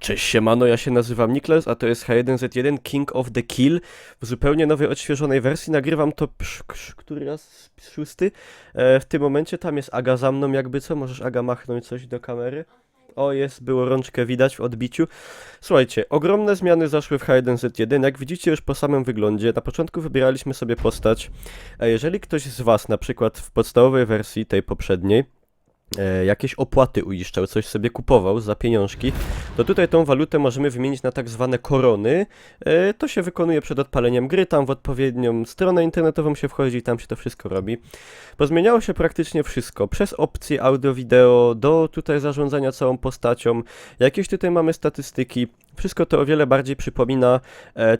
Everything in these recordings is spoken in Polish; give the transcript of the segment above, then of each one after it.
Cześć, siemano, ja się nazywam Niklas, a to jest H1Z1 King of the Kill w zupełnie nowej, odświeżonej wersji. Nagrywam to który raz? Szósty? W tym momencie tam jest Aga za mną, jakby co? Możesz, Aga, machnąć coś do kamery? O, jest, było rączkę widać w odbiciu. Słuchajcie, ogromne zmiany zaszły w H1Z1. Jak widzicie już po samym wyglądzie, na początku wybieraliśmy sobie postać. Jeżeli ktoś z was, na przykład w podstawowej wersji, tej poprzedniej, jakieś opłaty uiszczał, coś sobie kupował za pieniążki, to tutaj tą walutę możemy wymienić na tak zwane korony. To się wykonuje przed odpaleniem gry, tam w odpowiednią stronę internetową się wchodzi i tam się to wszystko robi. Pozmieniało się praktycznie wszystko, przez opcje audio, wideo, do tutaj zarządzania całą postacią, jakieś tutaj mamy statystyki, wszystko to o wiele bardziej przypomina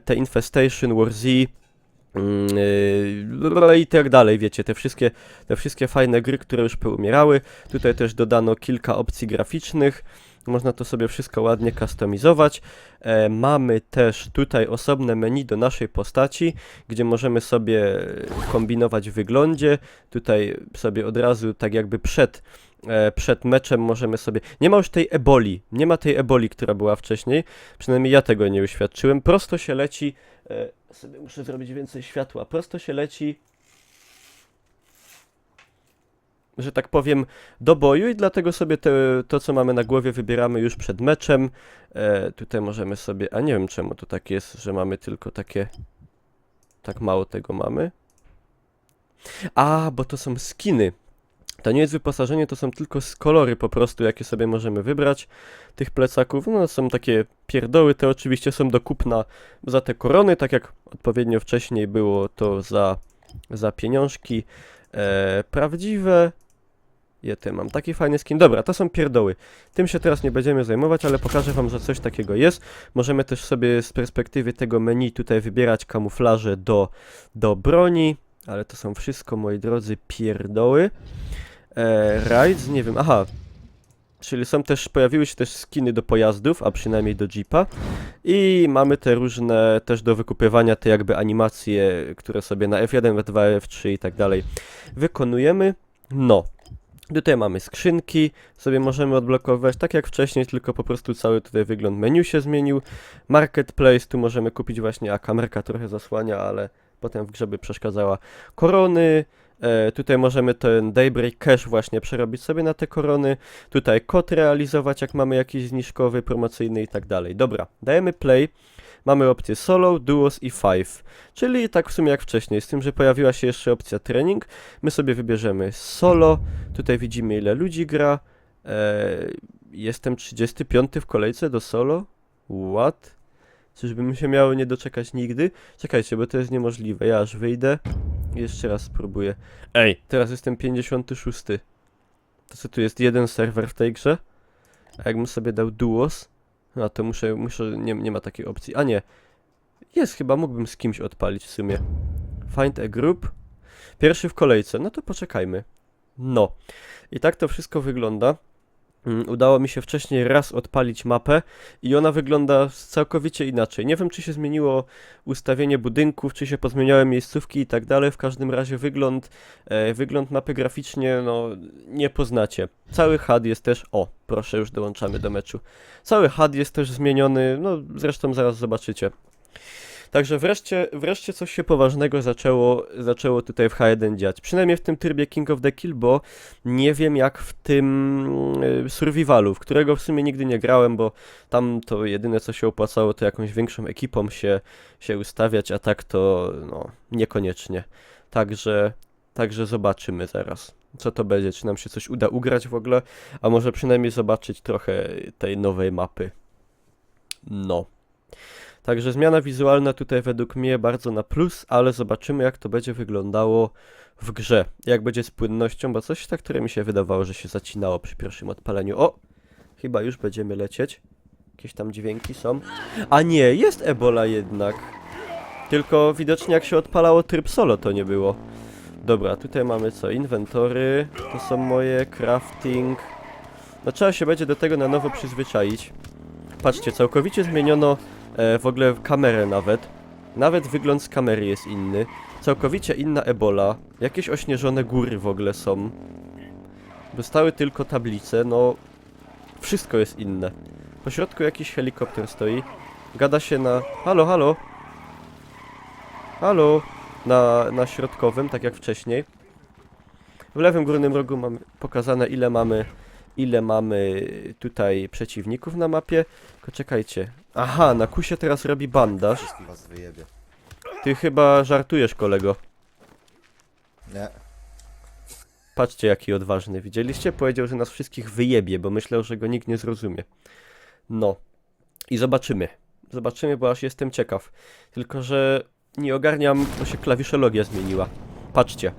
te Infestation, War Z, i tak dalej, wiecie, te wszystkie fajne gry, które już poumierały. Tutaj też dodano kilka opcji graficznych, można to sobie wszystko ładnie kustomizować. Mamy też tutaj osobne menu do naszej postaci, gdzie możemy sobie kombinować w wyglądzie. Tutaj sobie od razu, tak jakby przed meczem możemy sobie... Nie ma już tej eboli, nie ma tej eboli, która była wcześniej, przynajmniej ja tego nie uświadczyłem. Prosto się leci, sobie muszę zrobić więcej światła, prosto się leci, że tak powiem, do boju i dlatego sobie to, co mamy na głowie, wybieramy już przed meczem. Tutaj możemy sobie, a nie wiem czemu to tak jest, że mamy tylko takie, tak mało tego mamy. A, bo to są skiny. To nie jest wyposażenie, to są tylko kolory po prostu, jakie sobie możemy wybrać tych plecaków. No, są takie pierdoły, te oczywiście są do kupna za te korony, tak jak odpowiednio wcześniej było to za pieniążki prawdziwe. Ja mam taki fajny skin. Dobra, to są pierdoły. Tym się teraz nie będziemy zajmować, ale pokażę wam, że coś takiego jest. Możemy też sobie z perspektywy tego menu tutaj wybierać kamuflaże do broni, ale to są wszystko, moi drodzy, pierdoły. Rides, nie wiem, aha. Czyli pojawiły się też skiny do pojazdów, a przynajmniej do jeepa. I mamy te różne też do wykupywania, te jakby animacje, które sobie na F1, F2, F3 i tak dalej wykonujemy. No. Tutaj mamy skrzynki, sobie możemy odblokowywać tak jak wcześniej, tylko po prostu cały tutaj wygląd menu się zmienił. Marketplace, tu możemy kupić właśnie, a kamerka trochę zasłania, ale potem w grze by przeszkadzała. Korony, tutaj możemy ten Daybreak Cash właśnie przerobić sobie na te korony. Tutaj kod realizować, jak mamy jakiś zniżkowy, promocyjny i tak dalej. Dobra, dajemy play. Mamy opcję solo, duos i 5, czyli tak w sumie jak wcześniej, z tym, że pojawiła się jeszcze opcja trening. My sobie wybierzemy solo, tutaj widzimy ile ludzi gra. Jestem 35 w kolejce do solo. What? Czyżbym się miało nie doczekać nigdy? Czekajcie, bo to jest niemożliwe, ja aż wyjdę i jeszcze raz spróbuję. Ej, teraz jestem 56. To co tu jest jeden serwer w tej grze? A jakbym sobie dał duos? No to nie ma takiej opcji. A nie. Jest, chyba mógłbym z kimś odpalić w sumie. Find a group. Pierwszy w kolejce. No to poczekajmy. No. I tak to wszystko wygląda. Udało mi się wcześniej raz odpalić mapę i ona wygląda całkowicie inaczej. Nie wiem, czy się zmieniło ustawienie budynków, czy się pozmieniały miejscówki i tak dalej. W każdym razie wygląd mapy graficznie, no, nie poznacie. Cały HUD jest też... O, proszę, już dołączamy do meczu. Cały HUD jest też zmieniony, no, zresztą zaraz zobaczycie. Także wreszcie coś się poważnego zaczęło tutaj w H1 dziać. Przynajmniej w tym trybie King of the Kill, bo nie wiem jak w tym survivalu, w którego w sumie nigdy nie grałem, bo tam to jedyne co się opłacało to jakąś większą ekipą się ustawiać, a tak to no niekoniecznie. Także zobaczymy zaraz, co to będzie, czy nam się coś uda ugrać w ogóle, a może przynajmniej zobaczyć trochę tej nowej mapy. No. Także zmiana wizualna tutaj według mnie bardzo na plus, ale zobaczymy jak to będzie wyglądało w grze. Jak będzie z płynnością, bo coś tak, które mi się wydawało, że się zacinało przy pierwszym odpaleniu. O! Chyba już będziemy lecieć. Jakieś tam dźwięki są. A nie, jest Ebola jednak. Tylko widocznie jak się odpalało tryb solo to nie było. Dobra, tutaj mamy co? Inwentory. To są moje. Crafting. No trzeba się będzie do tego na nowo przyzwyczaić. Patrzcie, całkowicie zmieniono w ogóle kamerę nawet. Nawet wygląd z kamery jest inny. Całkowicie inna Ebola. Jakieś ośnieżone góry w ogóle są. Zostały tylko tablice, no... Wszystko jest inne. Po środku jakiś helikopter stoi. Gada się na... Halo, halo! Halo! Na środkowym, tak jak wcześniej. W lewym górnym rogu mamy pokazane ile mamy tutaj przeciwników na mapie. Tylko czekajcie. Aha, na kusie teraz robi bandaż. Wszystkich was wyjebie. Ty chyba żartujesz, kolego. Nie. Patrzcie, jaki odważny. Widzieliście? Powiedział, że nas wszystkich wyjebie, bo myślał, że go nikt nie zrozumie. No. I zobaczymy. Zobaczymy, bo aż jestem ciekaw. Tylko, że nie ogarniam, bo się klawiszologia zmieniła. Patrzcie.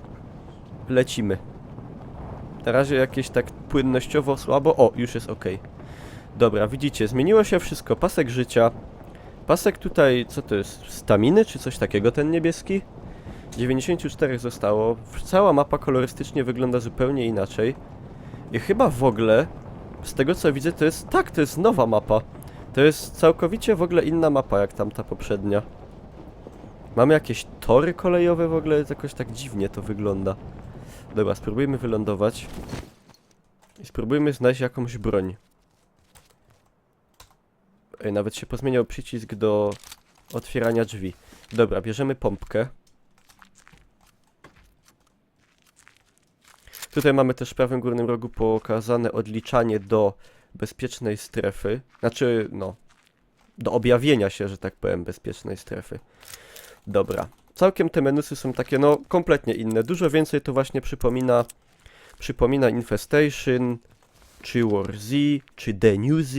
Lecimy. Na razie jakieś tak płynnościowo słabo. O, już jest ok. Dobra, widzicie, zmieniło się wszystko. Pasek życia. Pasek tutaj, co to jest? Staminy czy coś takiego, ten niebieski? 94 zostało. Cała mapa kolorystycznie wygląda zupełnie inaczej. I chyba w ogóle, z tego co widzę, to jest... Tak, to jest nowa mapa. To jest całkowicie w ogóle inna mapa, jak tamta poprzednia. Mamy jakieś tory kolejowe w ogóle, jakoś tak dziwnie to wygląda. Dobra, spróbujmy wylądować. I spróbujmy znaleźć jakąś broń. Ej, nawet się pozmieniał przycisk do otwierania drzwi. Dobra, bierzemy pompkę. Tutaj mamy też w prawym górnym rogu pokazane odliczanie do bezpiecznej strefy. Znaczy, no, do objawienia się, że tak powiem, bezpiecznej strefy. Dobra. Całkiem te menusy są takie, no, kompletnie inne. Dużo więcej to właśnie przypomina Infestation, czy War Z, czy The New Z,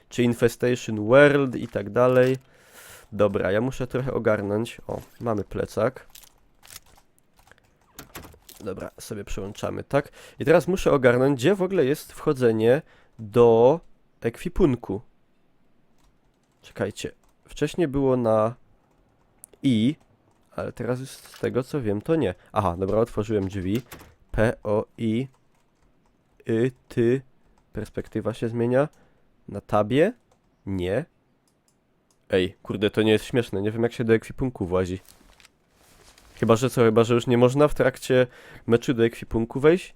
czy Infestation World i tak dalej. Dobra, ja muszę trochę ogarnąć. O, mamy plecak. Dobra, sobie przełączamy, tak? I teraz muszę ogarnąć, gdzie w ogóle jest wchodzenie do ekwipunku. Czekajcie. Wcześniej było na I, ale teraz już z tego co wiem, to nie. Aha, dobra, otworzyłem drzwi. P, O, I, Ty. Perspektywa się zmienia. Na tabie? Nie. Ej, kurde, to nie jest śmieszne. Nie wiem, jak się do ekwipunku włazi. Chyba, że co? Chyba, że już nie można w trakcie meczu do ekwipunku wejść?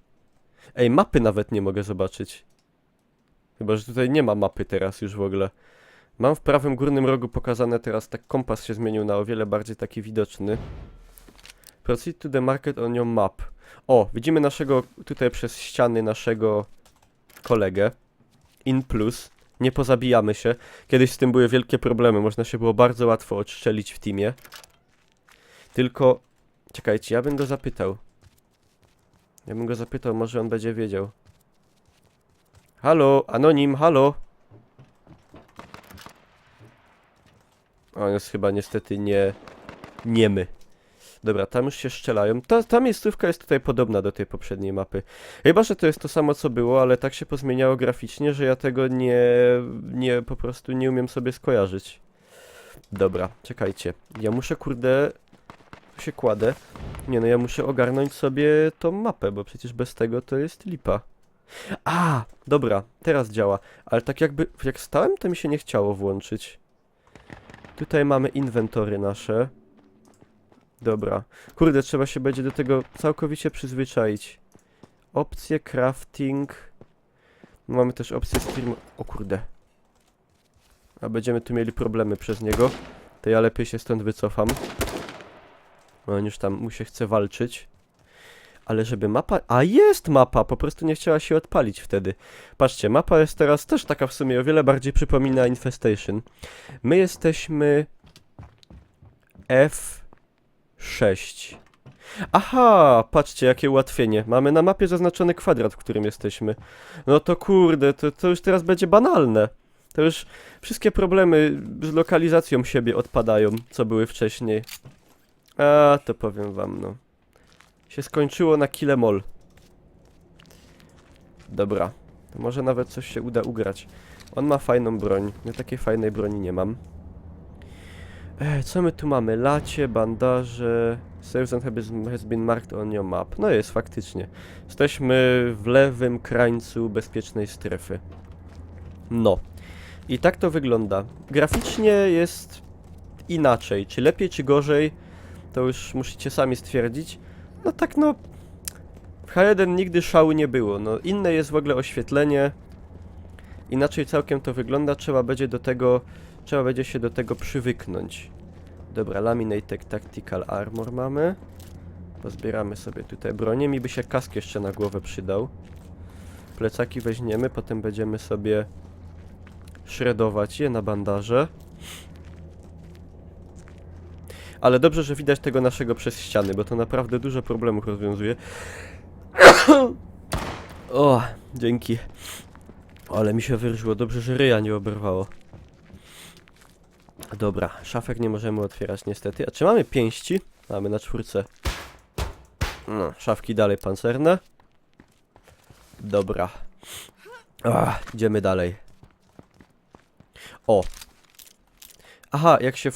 Ej, mapy nawet nie mogę zobaczyć. Chyba, że tutaj nie ma mapy teraz już w ogóle. Mam w prawym górnym rogu pokazane teraz, tak kompas się zmienił na o wiele bardziej taki widoczny. Proceed to the market on your map. O, widzimy naszego, tutaj przez ściany naszego kolegę. In plus. Nie pozabijamy się. Kiedyś z tym były wielkie problemy, można się było bardzo łatwo odstrzelić w teamie. Tylko, czekajcie, ja bym go zapytał. Może on będzie wiedział. Halo, anonim, halo. On jest chyba niestety niemy. Dobra, tam już się strzelają. Ta miejscówka jest tutaj podobna do tej poprzedniej mapy. Chyba, że to jest to samo co było, ale tak się pozmieniało graficznie, że ja tego po prostu nie umiem sobie skojarzyć. Dobra, czekajcie. Ja muszę, kurde... Tu się kładę. Nie no, ja muszę ogarnąć sobie tą mapę, bo przecież bez tego to jest lipa. A, dobra, teraz działa. Ale tak jakby, jak stałem, to mi się nie chciało włączyć. Tutaj mamy inwentory nasze. Dobra. Kurde, trzeba się będzie do tego całkowicie przyzwyczaić. Opcje, crafting. Mamy też opcję stream... O kurde. A będziemy tu mieli problemy przez niego. To ja lepiej się stąd wycofam. On już tam mu się chce walczyć. Ale żeby mapa... A jest mapa! Po prostu nie chciała się odpalić wtedy. Patrzcie, mapa jest teraz też taka w sumie o wiele bardziej przypomina Infestation. My jesteśmy... F6. Aha! Patrzcie, jakie ułatwienie. Mamy na mapie zaznaczony kwadrat, w którym jesteśmy. No to kurde, to już teraz będzie banalne. To już wszystkie problemy z lokalizacją siebie odpadają, co były wcześniej. A, to powiem wam, no. Się skończyło na Kilemol. Dobra. To może nawet coś się uda ugrać. On ma fajną broń. Ja takiej fajnej broni nie mam. Co my tu mamy? Lacie, bandaże... Safe zone has been marked on your map. No jest, faktycznie. Jesteśmy w lewym krańcu bezpiecznej strefy. No. I tak to wygląda. Graficznie jest inaczej. Czy lepiej, czy gorzej, to już musicie sami stwierdzić. No tak no... W H1 nigdy szału nie było. No inne jest w ogóle oświetlenie. Inaczej całkiem to wygląda, trzeba będzie się do tego przywyknąć. Dobra, Laminated Tactical Armor mamy. Pozbieramy sobie tutaj bronię. Mi by się kask jeszcze na głowę przydał. Plecaki weźmiemy, potem będziemy sobie shredować je na bandaże. Ale dobrze, że widać tego naszego przez ściany, bo to naprawdę dużo problemów rozwiązuje. O, dzięki. Ale mi się wyrżyło, dobrze, że ryja nie oberwało. Dobra, szafek nie możemy otwierać niestety. A czy mamy pięści? Mamy na 4. No, szafki dalej pancerne. Dobra. Idziemy dalej. O. Aha, jak się...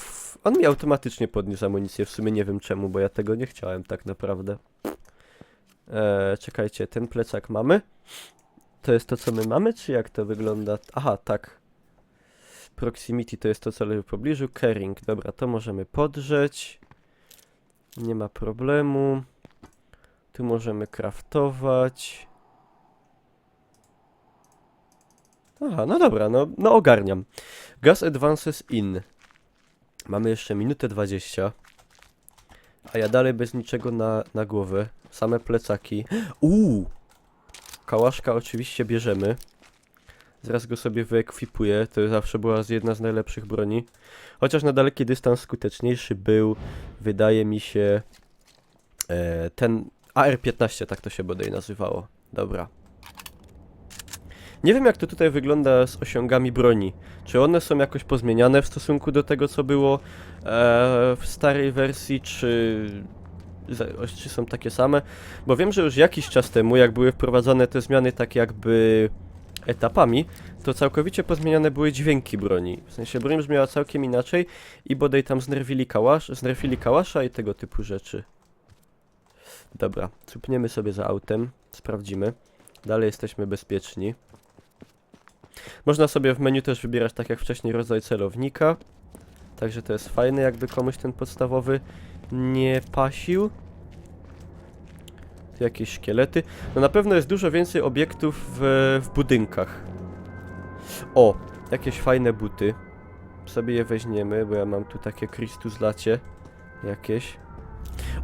On mi automatycznie podniósł amunicję, w sumie nie wiem czemu, bo ja tego nie chciałem tak naprawdę. Czekajcie, ten plecak mamy? To jest to, co my mamy, czy jak to wygląda? Aha, tak. Proximity to jest to, co leży w pobliżu. Carrying, dobra, to możemy podrzeć. Nie ma problemu. Tu możemy craftować. Aha, no dobra, no ogarniam. Gas advances in. Mamy jeszcze minutę 20. A ja dalej bez niczego na głowę. Same plecaki. Kałaszka oczywiście bierzemy. Zaraz go sobie wyekwipuję. To zawsze była jedna z najlepszych broni. Chociaż na daleki dystans skuteczniejszy był, wydaje mi się, ten AR-15, tak to się bodaj nazywało. Dobra. Nie wiem, jak to tutaj wygląda z osiągami broni. Czy one są jakoś pozmieniane w stosunku do tego, co było w starej wersji, czy są takie same? Bo wiem, że już jakiś czas temu, jak były wprowadzone te zmiany tak jakby etapami, to całkowicie pozmieniane były dźwięki broni. W sensie broń brzmiała całkiem inaczej i bodaj tam znerfili kałasza i tego typu rzeczy. Dobra, cupniemy sobie za autem, sprawdzimy. Dalej jesteśmy bezpieczni. Można sobie w menu też wybierać, tak jak wcześniej, rodzaj celownika. Także to jest fajne, jakby komuś ten podstawowy nie pasił. Tu jakieś szkielety. No na pewno jest dużo więcej obiektów w budynkach. O, jakieś fajne buty. Sobie je weźmiemy, bo ja mam tu takie Christus lacie jakieś.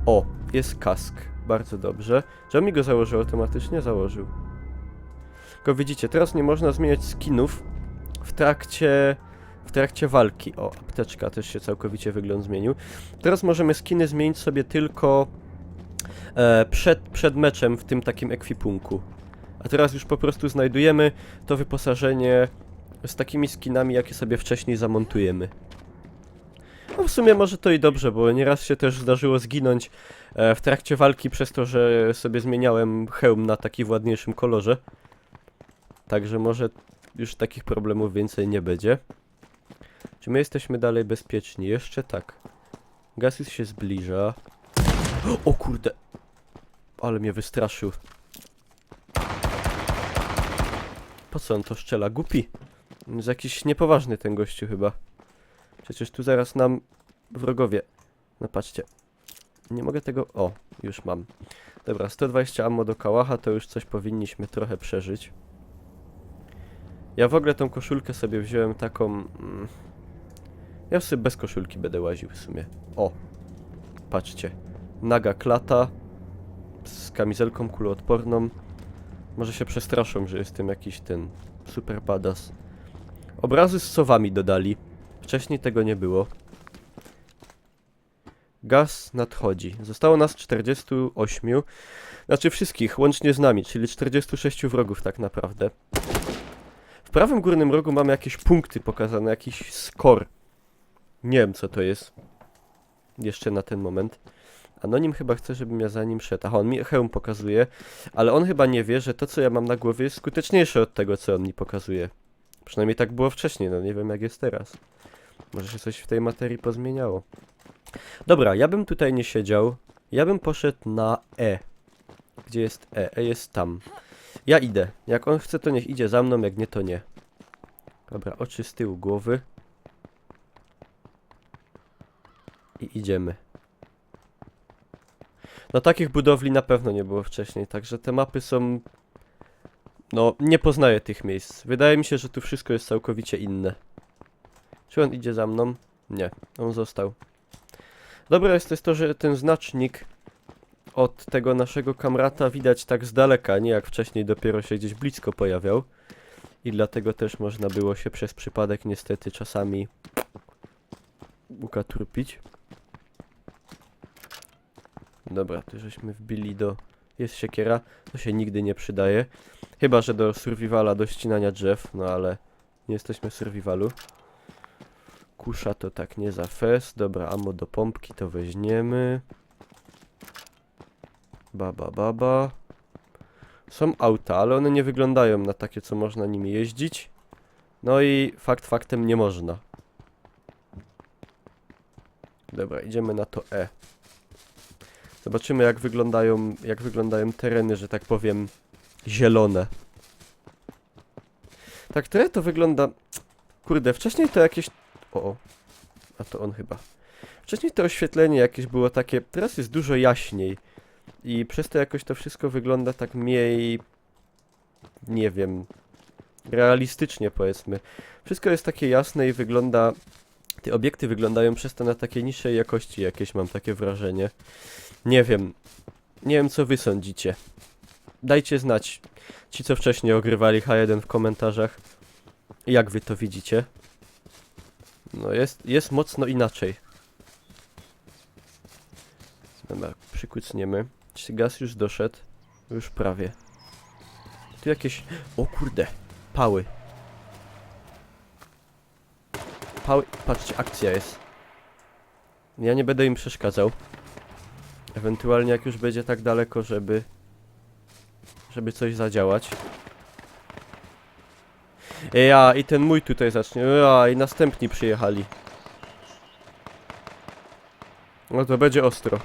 O, jest kask. Bardzo dobrze. Że on mi go założył automatycznie? Założył. Tylko widzicie, teraz nie można zmieniać skinów w trakcie walki. O, apteczka też się całkowicie wygląd zmienił. Teraz możemy skiny zmienić sobie tylko przed meczem w tym takim ekwipunku. A teraz już po prostu znajdujemy to wyposażenie z takimi skinami, jakie sobie wcześniej zamontujemy. No w sumie może to i dobrze, bo nieraz się też zdarzyło zginąć w trakcie walki przez to, że sobie zmieniałem hełm na taki w ładniejszym kolorze. Także może już takich problemów więcej nie będzie. Czy my jesteśmy dalej bezpieczni? Jeszcze tak. Gasus się zbliża. O kurde! Ale mnie wystraszył. Po co on to strzela? Głupi! Jest jakiś niepoważny ten gościu chyba. Przecież tu zaraz nam wrogowie. No patrzcie. Nie mogę tego... O, już mam. Dobra, 120 ammo do kałacha, to już coś powinniśmy trochę przeżyć. Ja w ogóle tą koszulkę sobie wziąłem taką... Ja sobie bez koszulki będę łaził w sumie. O! Patrzcie. Naga klata. Z kamizelką kuloodporną. Może się przestraszą, że jestem jakiś ten... super badass. Obrazy z sowami dodali. Wcześniej tego nie było. Gaz nadchodzi. Zostało nas 48. Znaczy wszystkich, łącznie z nami, czyli 46 wrogów tak naprawdę. W prawym górnym rogu mamy jakieś punkty pokazane, jakiś score. Nie wiem co to jest. Jeszcze na ten moment. Anonim chyba chce, żebym ja za nim szedł. Aha, on mi hełm pokazuje, ale on chyba nie wie, że to co ja mam na głowie jest skuteczniejsze od tego co on mi pokazuje. Przynajmniej tak było wcześniej, no nie wiem jak jest teraz. Może się coś w tej materii pozmieniało. Dobra, ja bym tutaj nie siedział. Ja bym poszedł na E. Gdzie jest E? E jest tam. Ja idę. Jak on chce, to niech idzie za mną, jak nie, to nie. Dobra, oczy z tyłu głowy. I idziemy. No takich budowli na pewno nie było wcześniej, także te mapy są No, nie poznaję tych miejsc. Wydaje mi się, że tu wszystko jest całkowicie inne. Czy on idzie za mną? Nie, on został. Dobre jest też to, że ten znacznik od tego naszego kamrata widać tak z daleka, nie jak wcześniej dopiero się gdzieś blisko pojawiał. I dlatego też można było się przez przypadek niestety czasami ukatrupić. Dobra, tu żeśmy wbili do... Jest siekiera, to się nigdy nie przydaje. Chyba, że do survivala, do ścinania drzew, no ale nie jesteśmy w survivalu. Kusza to tak nie za fest. Dobra, ammo do pompki to weźmiemy. Baba. Są auta, ale one nie wyglądają na takie, co można nimi jeździć. No i fakt faktem nie można. Dobra, idziemy na to E. Zobaczymy jak wyglądają tereny, że tak powiem, zielone. Tak, trochę to wygląda... Kurde, wcześniej to jakieś... O, a to on chyba. Wcześniej to oświetlenie jakieś było takie, teraz jest dużo jaśniej. I przez to jakoś to wszystko wygląda tak mniej... Nie wiem... Realistycznie powiedzmy. Wszystko jest takie jasne i wygląda... Te obiekty wyglądają przez to na takie niższej jakości jakieś, mam takie wrażenie. Nie wiem. Nie wiem, co wy sądzicie. Dajcie znać, ci co wcześniej ogrywali H1 w komentarzach, jak wy to widzicie. No jest mocno inaczej. Dobra, przykucniemy. Czy gaz już doszedł? Już prawie. Tu jakieś... O kurde, pały. Pały, patrzcie, akcja jest. Ja nie będę im przeszkadzał. Ewentualnie jak już będzie tak daleko, żeby coś zadziałać. Ja, i ten mój tutaj zacznie. Ja, i następni przyjechali. No to będzie ostro.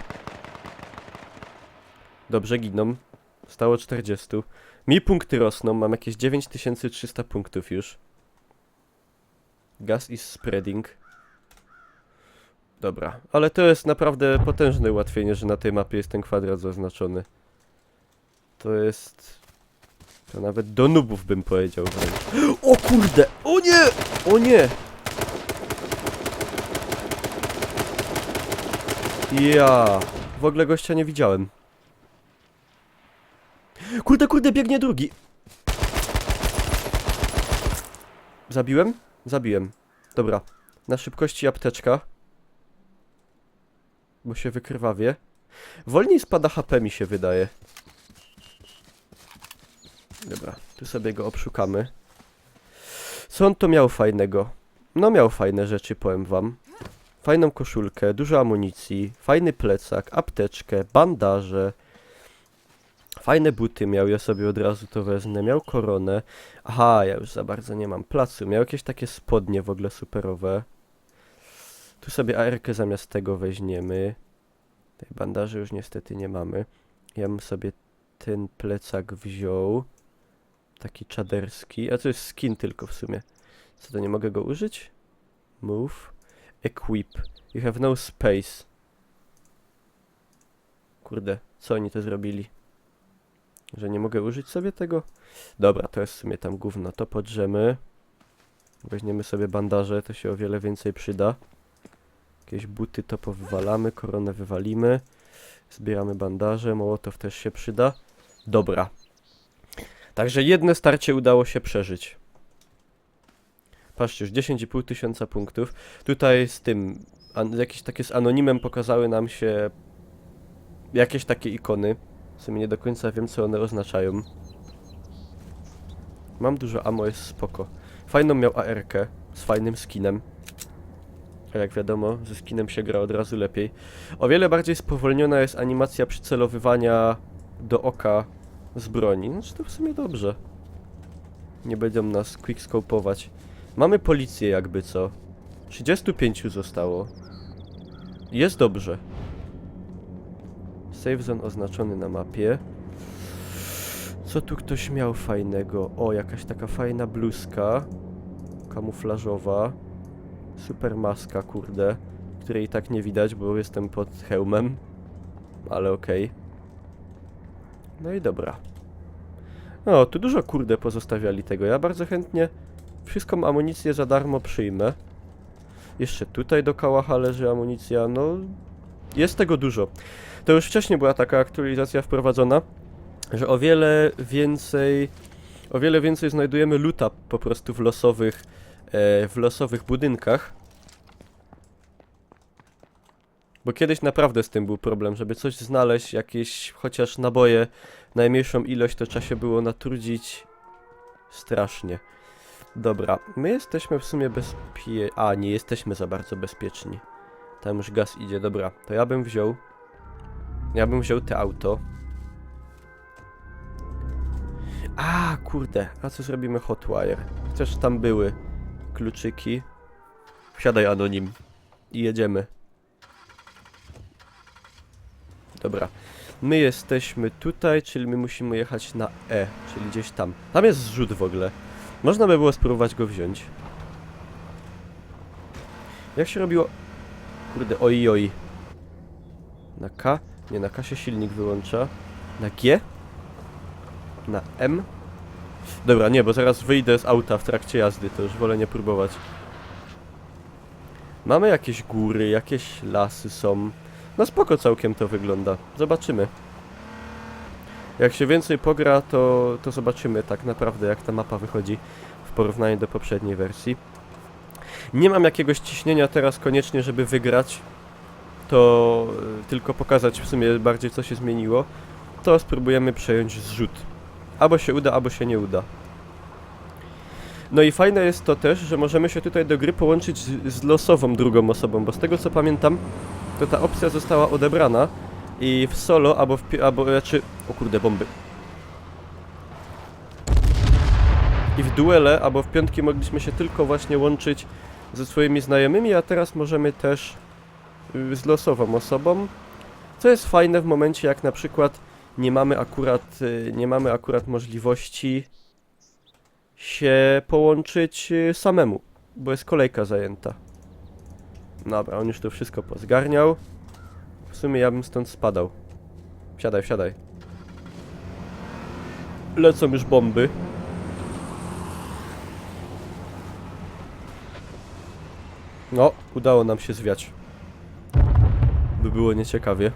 Dobrze, giną. Stało 40. Mi punkty rosną, mam jakieś 9300 punktów już. Gas is spreading. Dobra, ale to jest naprawdę potężne ułatwienie, że na tej mapie jest ten kwadrat zaznaczony. To jest... To nawet do nubów bym powiedział wręcz. O kurde! O nie! O nie! Ja! W ogóle gościa nie widziałem. Kurde, biegnie drugi! Zabiłem? Zabiłem. Dobra. Na szybkości apteczka. Bo się wykrwawię. Wolniej spada HP mi się wydaje. Dobra, tu sobie go obszukamy. Co on to miał fajnego? No miał fajne rzeczy, powiem wam. Fajną koszulkę, dużo amunicji, fajny plecak, apteczkę, bandaże. Fajne buty miał, ja sobie od razu to wezmę. Miał koronę. Aha, ja już za bardzo nie mam placu. Miał jakieś takie spodnie w ogóle superowe. Tu sobie AR-kę zamiast tego weźmiemy. Tej bandaży już niestety nie mamy. Ja bym sobie ten plecak wziął. Taki czaderski. A to jest skin tylko w sumie. Co to, nie mogę go użyć? Move. Equip. You have no space. Kurde, co oni to zrobili? Że nie mogę użyć sobie tego? Dobra, to jest w sumie tam gówno. To podrzemy. Weźmiemy sobie bandaże, to się o wiele więcej przyda. Jakieś buty to powywalamy, koronę wywalimy. Zbieramy bandaże, mołotow też się przyda. Dobra. Także jedno starcie udało się przeżyć. Patrzcie, już 10,5 tysiąca punktów. Tutaj z tym, jakieś takie z anonimem pokazały nam się jakieś takie ikony. W sumie nie do końca wiem, co one oznaczają. Mam dużo ammo, jest spoko. Fajną miał AR-kę z fajnym skinem. A jak wiadomo, ze skinem się gra od razu lepiej. O wiele bardziej spowolniona jest animacja przycelowywania do oka z broni. No, to w sumie dobrze. Nie będą nas quickscope'ować. Mamy policję jakby co. 35 zostało. Jest dobrze. Save zone oznaczony na mapie. Co tu ktoś miał fajnego? O, jakaś taka fajna bluzka. Kamuflażowa. Super maska, kurde. Której i tak nie widać, bo jestem pod hełmem. Ale okej. No i dobra. O, tu dużo kurde pozostawiali tego. Ja bardzo chętnie wszystką amunicję za darmo przyjmę. Jeszcze tutaj do kałacha leży amunicja, no... Jest tego dużo. To już wcześniej była taka aktualizacja wprowadzona, że o wiele więcej znajdujemy loota po prostu w losowych budynkach. Bo kiedyś naprawdę z tym był problem, żeby coś znaleźć, jakieś chociaż naboje, najmniejszą ilość, to trzeba się było natrudzić strasznie. Dobra, my jesteśmy w sumie nie jesteśmy za bardzo bezpieczni. Tam już gaz idzie, dobra, to ja bym wziął te auto. A, kurde, a co zrobimy Hotwire? Chociaż tam były kluczyki. Wsiadaj, Anonim. I jedziemy. Dobra. My jesteśmy tutaj, czyli my musimy jechać na E, czyli gdzieś tam. Tam jest zrzut w ogóle. Można by było spróbować go wziąć. Jak się robiło... Kurde, oj. Na K? Nie, na K się silnik wyłącza. Na G? Na M? Dobra, nie, bo zaraz wyjdę z auta w trakcie jazdy, to już wolę nie próbować. Mamy jakieś góry, jakieś lasy są. No spoko całkiem to wygląda. Zobaczymy. Jak się więcej pogra, to zobaczymy tak naprawdę jak ta mapa wychodzi w porównaniu do poprzedniej wersji. Nie mam jakiegoś ciśnienia teraz koniecznie, żeby wygrać. To tylko pokazać w sumie bardziej co się zmieniło. To spróbujemy przejąć zrzut. Albo się uda, albo się nie uda. No i fajne jest to też, że możemy się tutaj do gry połączyć z losową drugą osobą, bo z tego co pamiętam, to ta opcja została odebrana i w solo, albo raczej... O kurde, bomby. I w duele, albo w piątki mogliśmy się tylko właśnie łączyć ze swoimi znajomymi, a teraz możemy też z losową osobą. Co jest fajne w momencie, jak na przykład nie mamy akurat możliwości się połączyć samemu, bo jest kolejka zajęta. Dobra, on już to wszystko pozgarniał. W sumie ja bym stąd spadał. Wsiadaj. Lecą już bomby. No, udało nam się zwiać. By było nieciekawie.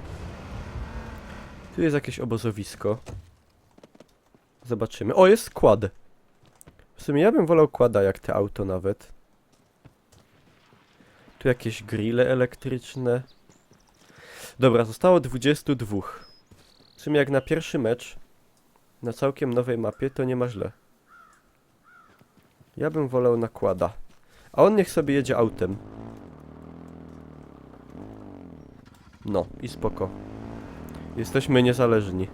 Tu jest jakieś obozowisko. Zobaczymy. O, jest kład. W sumie ja bym wolał kłada jak te auto nawet. Tu jakieś grille elektryczne. Dobra, zostało 22. W sumie jak na pierwszy mecz na całkiem nowej mapie to nie ma źle. Ja bym wolał nakłada. A on niech sobie jedzie autem. No i spoko. Jesteśmy niezależni.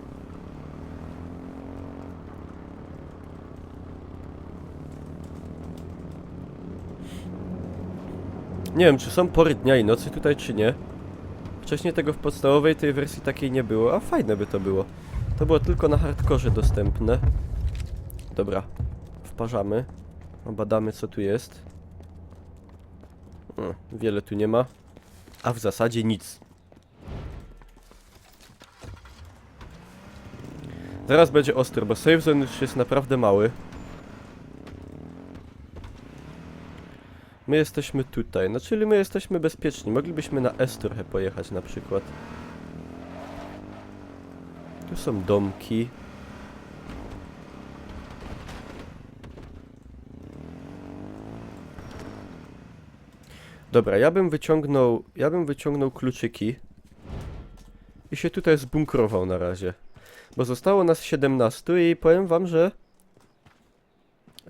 Nie wiem, czy są pory dnia i nocy tutaj, czy nie. Wcześniej tego w podstawowej tej wersji takiej nie było, a fajne by to było. To było tylko na hardkorze dostępne. Dobra, wparzamy. Badamy co tu jest. Wiele tu nie ma. A w zasadzie nic. Zaraz będzie ostro, bo save zone już jest naprawdę mały. My jesteśmy tutaj, no czyli my jesteśmy bezpieczni. Moglibyśmy na S trochę pojechać na przykład. Tu są domki. Dobra, ja bym wyciągnął kluczyki i się tutaj zbunkrował na razie. Bo zostało nas 17 i powiem wam, że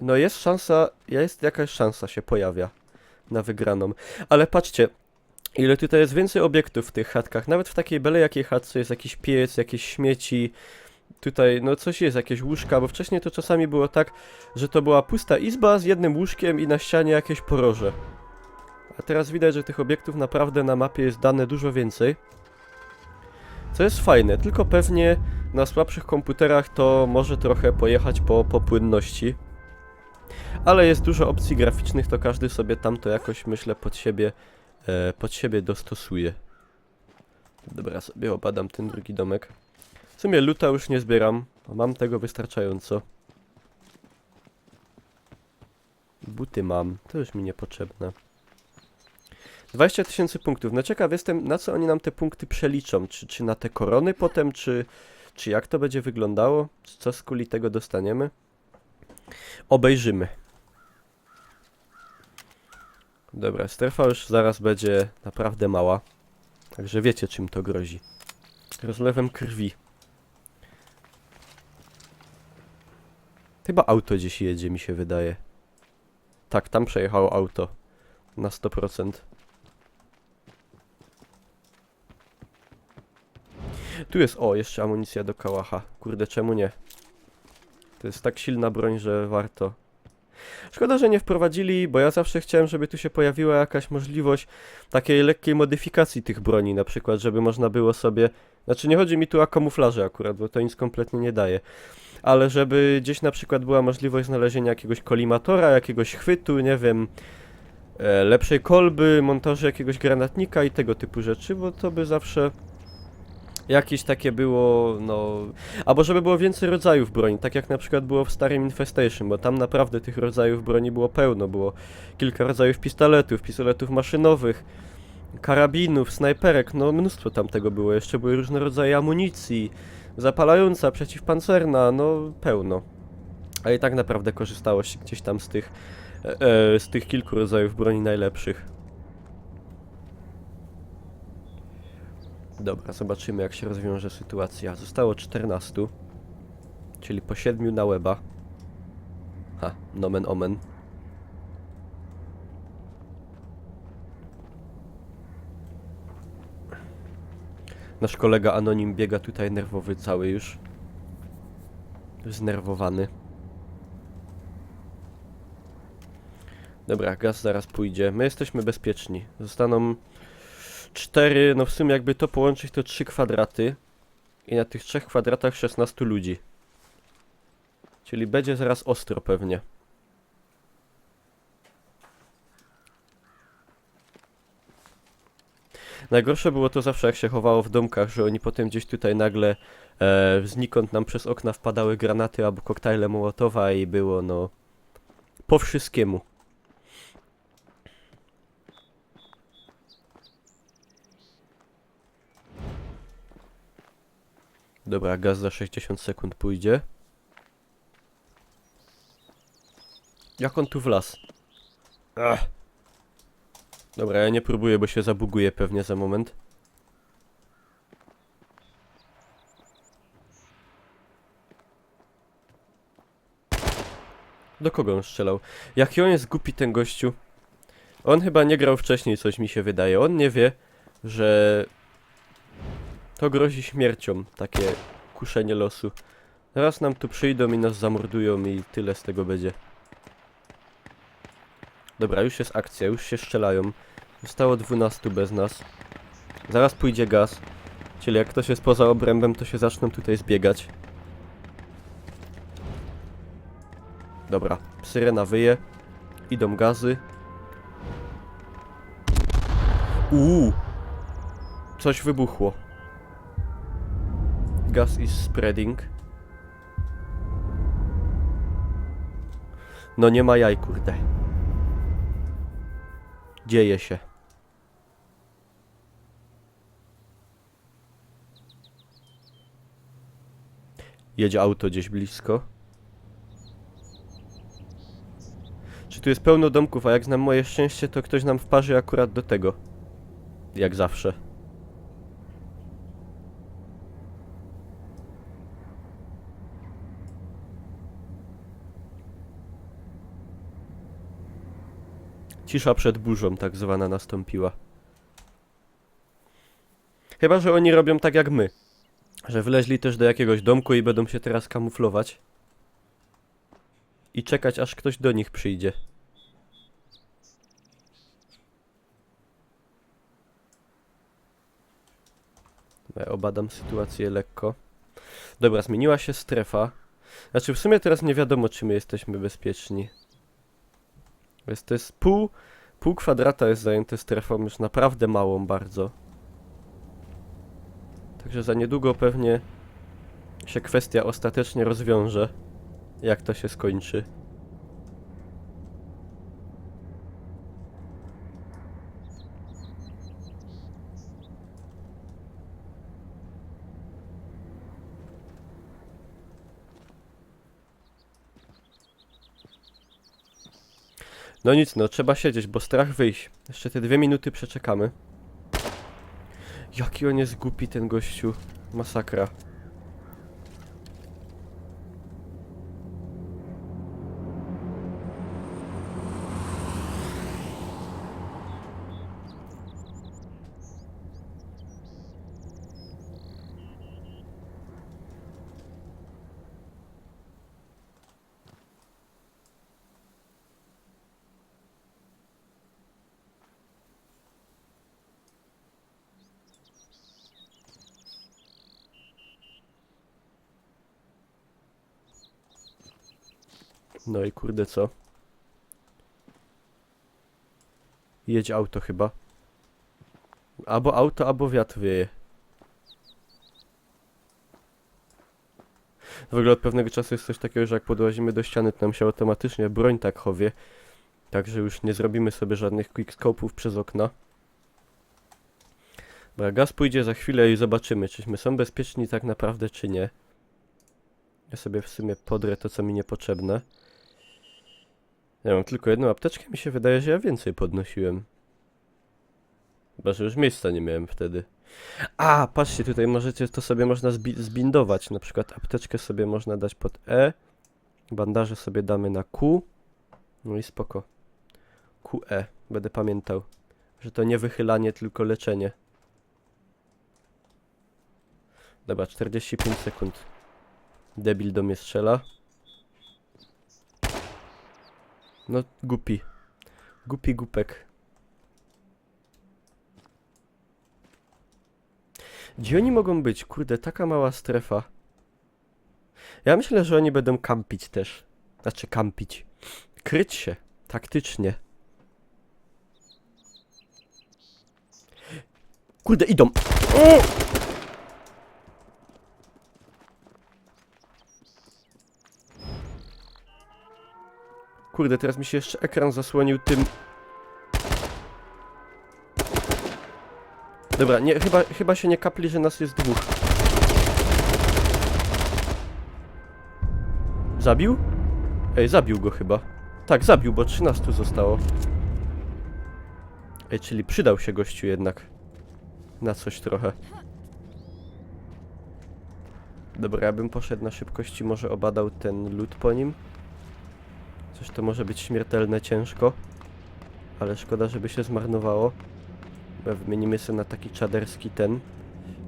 no jest jakaś szansa się pojawia na wygraną. Ale patrzcie, ile tutaj jest więcej obiektów w tych chatkach. Nawet w takiej byle jakiej chatce jest jakiś piec, jakieś śmieci. Tutaj no coś jest, jakieś łóżka, bo wcześniej to czasami było tak, że to była pusta izba z jednym łóżkiem i na ścianie jakieś poroże. A teraz widać, że tych obiektów naprawdę na mapie jest dane dużo więcej. Co jest fajne, tylko pewnie na słabszych komputerach to może trochę pojechać po płynności. Ale jest dużo opcji graficznych, to każdy sobie tamto jakoś, myślę, pod siebie dostosuje. Dobra, sobie obadam ten drugi domek. W sumie luta już nie zbieram, bo mam tego wystarczająco. Buty mam, to już mi niepotrzebne. 20 000 punktów. No ciekaw jestem, na co oni nam te punkty przeliczą. Czy na te korony potem, czy jak to będzie wyglądało? Co z kuli tego dostaniemy? Obejrzymy. Dobra, strefa już zaraz będzie naprawdę mała. Także wiecie, czym to grozi. Rozlewem krwi. Chyba auto gdzieś jedzie, mi się wydaje. Tak, tam przejechało auto. Na 100%. Tu jest, o, jeszcze amunicja do kałacha. Kurde, czemu nie? To jest tak silna broń, że warto. Szkoda, że nie wprowadzili, bo ja zawsze chciałem, żeby tu się pojawiła jakaś możliwość takiej lekkiej modyfikacji tych broni, na przykład, żeby można było sobie... Znaczy, nie chodzi mi tu o kamuflaże akurat, bo to nic kompletnie nie daje. Ale żeby gdzieś na przykład była możliwość znalezienia jakiegoś kolimatora, jakiegoś chwytu, nie wiem... lepszej kolby, montażu jakiegoś granatnika i tego typu rzeczy, bo to by zawsze... Jakieś takie było, no... Albo żeby było więcej rodzajów broni, tak jak na przykład było w starym Infestation, bo tam naprawdę tych rodzajów broni było pełno. Było kilka rodzajów pistoletów maszynowych, karabinów, snajperek, no mnóstwo tam tego było. Jeszcze były różne rodzaje amunicji, zapalająca, przeciwpancerna, no pełno. A i tak naprawdę korzystało się gdzieś tam z tych kilku rodzajów broni najlepszych. Dobra, zobaczymy jak się rozwiąże sytuacja. Zostało 14, czyli po 7 na łeba. Ha, nomen omen. Nasz kolega Anonim biega tutaj nerwowy cały już. Znerwowany. Dobra, gaz zaraz pójdzie. My jesteśmy bezpieczni. Zostaną 4, no w sumie jakby to połączyć to 3 kwadraty. I na tych 3 kwadratach 16 ludzi. Czyli będzie zaraz ostro pewnie. Najgorsze było to zawsze jak się chowało w domkach, że oni potem gdzieś tutaj nagle znikąd nam przez okna wpadały granaty albo koktajle Mołotowa i było no po wszystkiemu. Dobra, gaz za 60 sekund pójdzie. Jak on tu wlazł? Ach. Dobra, ja nie próbuję, bo się zabuguję pewnie za moment. Do kogo on strzelał? Jaki on jest głupi ten gościu? On chyba nie grał wcześniej, coś mi się wydaje. On nie wie, że to grozi śmiercią, takie kuszenie losu. Zaraz nam tu przyjdą i nas zamordują i tyle z tego będzie. Dobra, już jest akcja, już się strzelają. Zostało 12 bez nas. Zaraz pójdzie gaz. Czyli jak ktoś jest poza obrębem, to się zaczną tutaj zbiegać. Dobra, syrena wyje. Idą gazy. Coś wybuchło. Gas is spreading. No nie ma jaj, kurde. Dzieje się. Jedzie auto gdzieś blisko. Czy tu jest pełno domków, a jak znam moje szczęście, to ktoś nam wparzy akurat do tego. Jak zawsze. Cisza przed burzą tak zwana nastąpiła. Chyba że oni robią tak jak my. Że wleźli też do jakiegoś domku i będą się teraz kamuflować. I czekać aż ktoś do nich przyjdzie. Ja obadam sytuację lekko. Dobra, zmieniła się strefa. Znaczy w sumie teraz nie wiadomo, czy my jesteśmy bezpieczni. To jest pół kwadrata jest zajęte strefą, już naprawdę małą bardzo. Także za niedługo pewnie się kwestia ostatecznie rozwiąże. Jak to się skończy. No nic, no trzeba siedzieć, bo strach wyjść. Jeszcze te 2 minuty przeczekamy. Jaki on jest głupi, ten gościu. Masakra. No i kurde co? Jedź auto chyba. Albo auto, albo wiatr wieje. W ogóle od pewnego czasu jest coś takiego, że jak podłazimy do ściany, to nam się automatycznie broń tak chowie. Także już nie zrobimy sobie żadnych quickscope'ów przez okna. Bo gaz pójdzie za chwilę i zobaczymy, czyśmy są bezpieczni tak naprawdę, czy nie. Ja sobie w sumie podrę to, co mi niepotrzebne. Ja mam tylko jedną apteczkę, mi się wydaje, że ja więcej podnosiłem. Chyba, że już miejsca nie miałem wtedy. A, patrzcie, tutaj możecie, to sobie można zbindować. Na przykład apteczkę sobie można dać pod E. Bandaże sobie damy na Q. No i spoko. QE. Będę pamiętał, że to nie wychylanie, tylko leczenie. Dobra, 45 sekund. Debil do mnie strzela. No, głupi. Głupi głupek. Gdzie oni mogą być? Kurde, taka mała strefa. Ja myślę, że oni będą kampić też. Znaczy kampić. Kryć się. Taktycznie. Kurde, idą. O! Kurde, teraz mi się jeszcze ekran zasłonił tym. Dobra, nie, chyba się nie kapli, że nas jest dwóch. Zabił? Ej, zabił go chyba. Tak, zabił, bo 13 zostało. Ej, czyli przydał się gościu jednak. Na coś trochę. Dobra, ja bym poszedł na szybkości, może obadał ten lód po nim. Coś to może być śmiertelne ciężko. Ale szkoda, żeby się zmarnowało. Wymienimy sobie na taki czaderski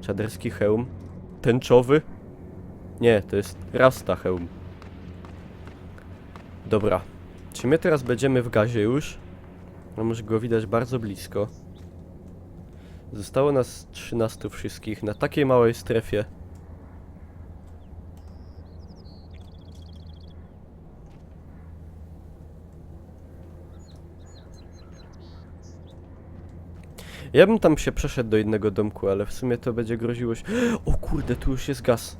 czaderski hełm. Tęczowy. Nie, to jest rasta hełm. Dobra. Czy my teraz będziemy w gazie już? No może go widać bardzo blisko. Zostało nas 13 wszystkich na takiej małej strefie. Ja bym tam się przeszedł do innego domku, ale w sumie to będzie groziło się... O kurde, tu już jest gaz.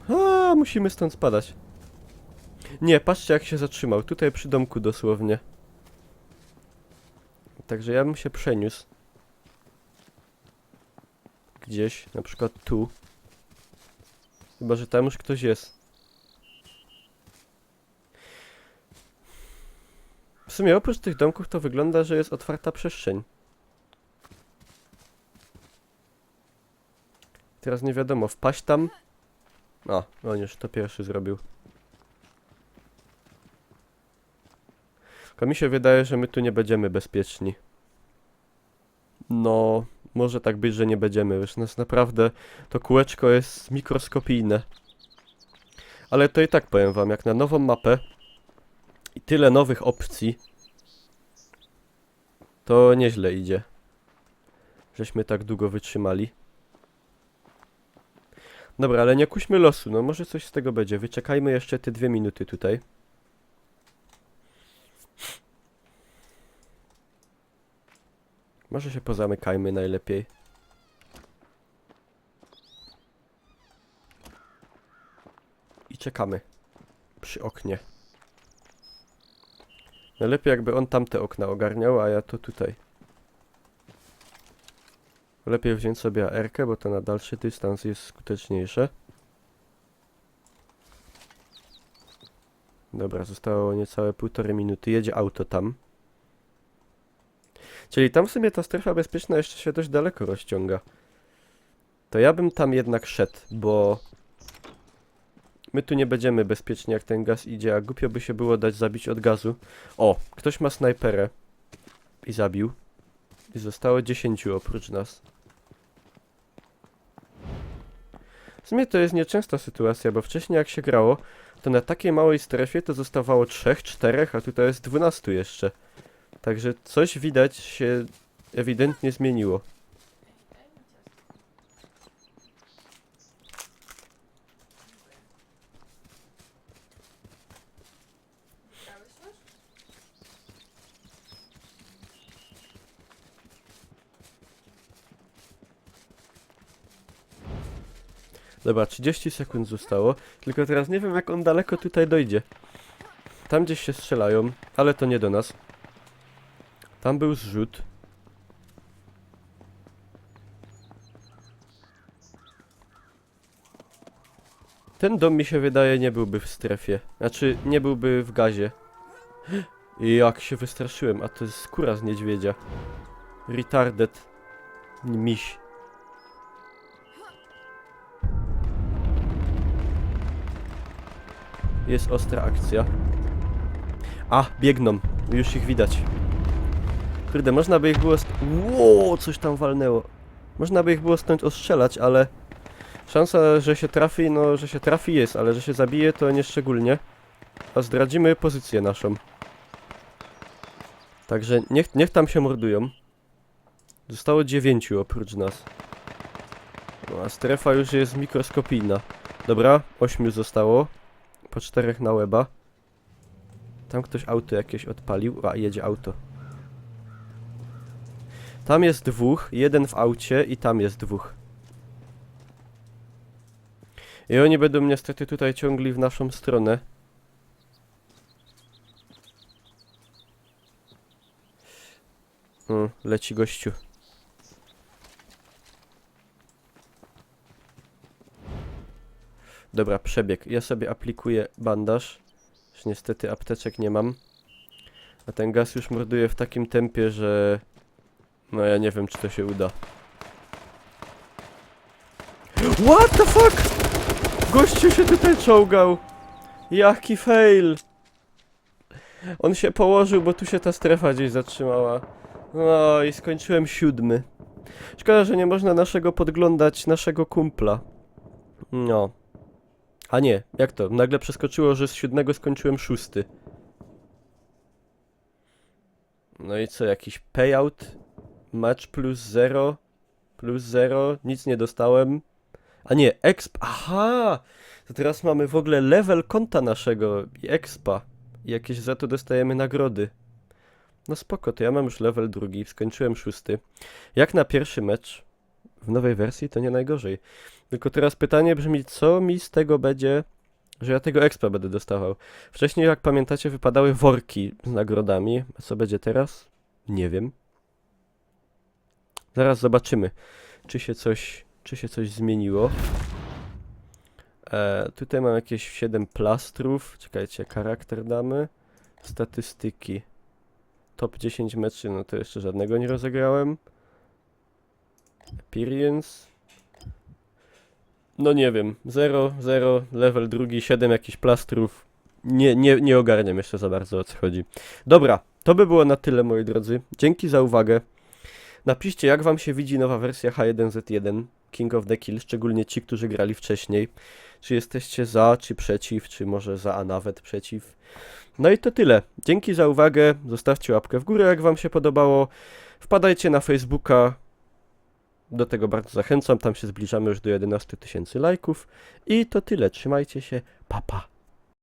A, musimy stąd spadać. Nie, patrzcie jak się zatrzymał. Tutaj przy domku dosłownie. Także ja bym się przeniósł. Gdzieś, na przykład tu. Chyba, że tam już ktoś jest. W sumie oprócz tych domków to wygląda, że jest otwarta przestrzeń. Teraz nie wiadomo, wpaść tam? O, on już to pierwszy zrobił. Tylko mi się wydaje, że my tu nie będziemy bezpieczni. No, może tak być, że nie będziemy. Wiesz, nas naprawdę to kółeczko jest mikroskopijne. Ale to i tak powiem wam, jak na nową mapę i tyle nowych opcji, to nieźle idzie. Żeśmy tak długo wytrzymali. Dobra, ale nie kuśmy losu, no może coś z tego będzie. Wyczekajmy jeszcze te 2 minuty tutaj. Może się pozamykajmy najlepiej. I czekamy. Przy oknie. Najlepiej jakby on tamte okna ogarniał, a ja to tutaj. Lepiej wziąć sobie AR-kę, bo to na dalszy dystans jest skuteczniejsze. Dobra, zostało niecałe 1,5 minuty. Jedzie auto tam. Czyli tam w sumie ta strefa bezpieczna jeszcze się dość daleko rozciąga. To ja bym tam jednak szedł, bo my tu nie będziemy bezpieczni jak ten gaz idzie, a głupio by się było dać zabić od gazu. O, ktoś ma snajperę i zabił. I zostało 10 oprócz nas. W sumie to jest nieczęsta sytuacja, bo wcześniej jak się grało, to na takiej małej strefie to zostawało 3, 4, a tutaj jest 12 jeszcze. Także coś widać się ewidentnie zmieniło. Dobra, 30 sekund zostało, tylko teraz nie wiem jak on daleko tutaj dojdzie. Tam gdzieś się strzelają, ale to nie do nas. Tam był zrzut. Ten dom mi się wydaje nie byłby w strefie. Znaczy nie byłby w gazie. I jak się wystraszyłem, a to jest skóra z niedźwiedzia. Retarded. Miś. Jest ostra akcja. A, biegną. Już ich widać. Kurde, można by ich było... Ło, coś tam walnęło. Można by ich było stąd ostrzelać, ale... Szansa, że się trafi, no, że się trafi jest, ale że się zabije, to nie szczególnie. A zdradzimy pozycję naszą. Także niech tam się mordują. Zostało 9 oprócz nas. No, a strefa już jest mikroskopijna. Dobra, 8 zostało. Po 4 na łeba. Tam ktoś auto jakieś odpalił. A, jedzie auto. Tam jest 2, jeden w aucie i tam jest 2. I oni będą niestety tutaj ciągli w naszą stronę. Leci gościu. Dobra, przebieg. Ja sobie aplikuję bandaż. Już niestety apteczek nie mam. A ten gaz już morduje w takim tempie, że... No ja nie wiem, czy to się uda. What the fuck? Gościu się tutaj czołgał. Jaki fail. On się położył, bo tu się ta strefa gdzieś zatrzymała. No i skończyłem 7. Szkoda, że nie można podglądać naszego kumpla. No. A nie, jak to? Nagle przeskoczyło, że z 7 skończyłem 6. No i co, jakiś payout? Match plus 0? Plus 0? Nic nie dostałem. A nie, exp. Aha! To teraz mamy w ogóle level konta naszego i expa. I jakieś za to dostajemy nagrody. No spoko, to ja mam już level 2, skończyłem 6. Jak na pierwszy mecz w nowej wersji to nie najgorzej. Tylko teraz pytanie brzmi, co mi z tego będzie, że ja tego expa będę dostawał. Wcześniej, jak pamiętacie, wypadały worki z nagrodami. A co będzie teraz? Nie wiem. Zaraz zobaczymy, czy się coś zmieniło. Tutaj mam jakieś 7 plastrów. Czekajcie, charakter damy. Statystyki. Top 10 meczy, no to jeszcze żadnego nie rozegrałem. Appearance. No nie wiem. 0, 0, level 2, 7 jakichś plastrów. Nie ogarniam jeszcze za bardzo, o co chodzi. Dobra, to by było na tyle, moi drodzy. Dzięki za uwagę. Napiszcie, jak wam się widzi nowa wersja H1Z1 King of the Kill, szczególnie ci, którzy grali wcześniej. Czy jesteście za, czy przeciw, czy może za, a nawet przeciw. No i to tyle. Dzięki za uwagę. Zostawcie łapkę w górę, jak wam się podobało. Wpadajcie na Facebooka. Do tego bardzo zachęcam. Tam się zbliżamy już do 11 000 lajków. I to tyle. Trzymajcie się. Pa, pa.